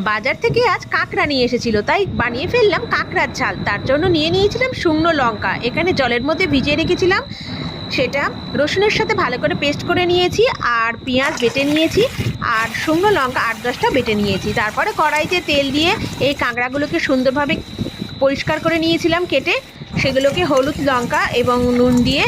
বাজার থেকে আজ কাঁকড়া নিয়ে এসেছিল, তাই বানিয়ে ফেললাম কাঁকড়ার ঝাল। তার জন্য নিয়ে নিয়েছিলাম শুকনো লঙ্কা, এখানে জলের মধ্যে ভিজিয়ে রেখেছিলাম, সেটা রসুনের সাথে ভালো করে পেস্ট করে নিয়েছি, আর পেঁয়াজ বেটে নিয়েছি, আর শুকনো লঙ্কা 8-10টা বেটে নিয়েছি। তারপরে কড়াইতে তেল দিয়ে এই কাঁকড়াগুলোকে সুন্দরভাবে পরিষ্কার করে নিয়েছিলাম কেটে, সেগুলোকে হলুদ লঙ্কা এবং নুন দিয়ে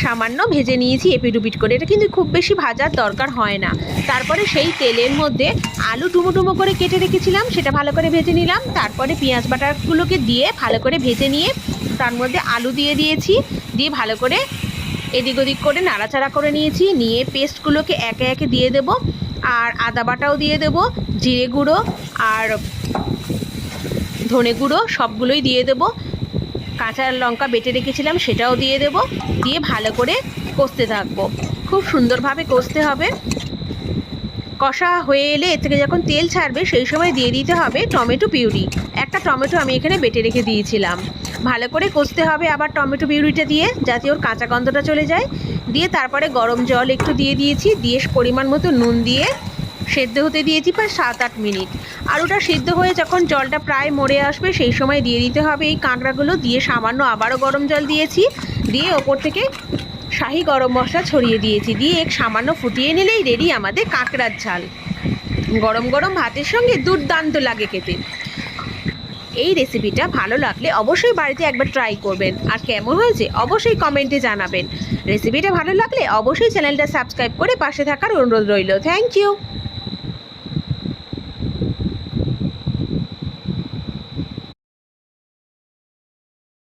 সামান্য ভেজে নিয়েছি এপিট উপিট করে। এটা কিন্তু খুব বেশি ভাজার দরকার হয় না। তারপরে সেই তেলের মধ্যে আলু ডুমো ডুমো করে কেটে রেখেছিলাম, সেটা ভালো করে ভেজে নিলাম। তারপরে পেঁয়াজ বাটাগুলোকে দিয়ে ভালো করে ভেজে নিয়ে তার মধ্যে আলু দিয়ে দিয়েছি, দিয়ে ভালো করে এদিক ওদিক করে নাড়াচাড়া করে নিয়েছি। নিয়ে পেস্টগুলোকে একে একে দিয়ে দেব, আর আদা বাটাও দিয়ে দেব, জিরে গুঁড়ো আর ধনে গুঁড়ো সবগুলোই দিয়ে দেব, কাঁচা লঙ্কা বেটে রেখেছিলাম সেটাও দিয়ে দেব, দিয়ে ভালো করে কষতে থাকবো। খুব সুন্দরভাবে কষতে হবে। কষা হয়ে এলে এর থেকে যখন তেল ছাড়বে সেই সময় দিয়ে দিতে হবে টমেটো পিউরি। একটা টমেটো আমি এখানে বেটে রেখে দিয়েছিলাম। ভালো করে কষতে হবে আবার টমেটো পিউরিটা দিয়ে, যাতে ওর কাঁচা গন্ধটা চলে যায়। দিয়ে তারপরে গরম জল একটু দিয়ে দিয়েছি, দিয়ে পরিমাণ মতো নুন দিয়ে সেদ্ধ হতে দিয়েছি প্রায় 7-8 মিনিট। আলুটা সিদ্ধ হয়ে যখন জলটা প্রায় মরে আসবে সেই সময় দিয়ে দিতে হবে এই কাঁকড়াগুলো। দিয়ে সামান্য আবারও গরম জল দিয়েছি, দিয়ে ওপর থেকে শাহি গরম মশলা ছড়িয়ে দিয়েছি, দিয়ে সামান্য ফুটিয়ে নিলেই রেডি আমাদের কাঁকড়ার ঝাল। গরম গরম ভাতের সঙ্গে দুর্দান্ত লাগে খেতে। এই রেসিপিটা ভালো লাগলে অবশ্যই বাড়িতে একবার ট্রাই করবেন, আর কেমন হয়েছে অবশ্যই কমেন্টে জানাবেন। রেসিপিটা ভালো লাগলে অবশ্যই চ্যানেলটা সাবস্ক্রাইব করে পাশে থাকার অনুরোধ রইল। Thank you.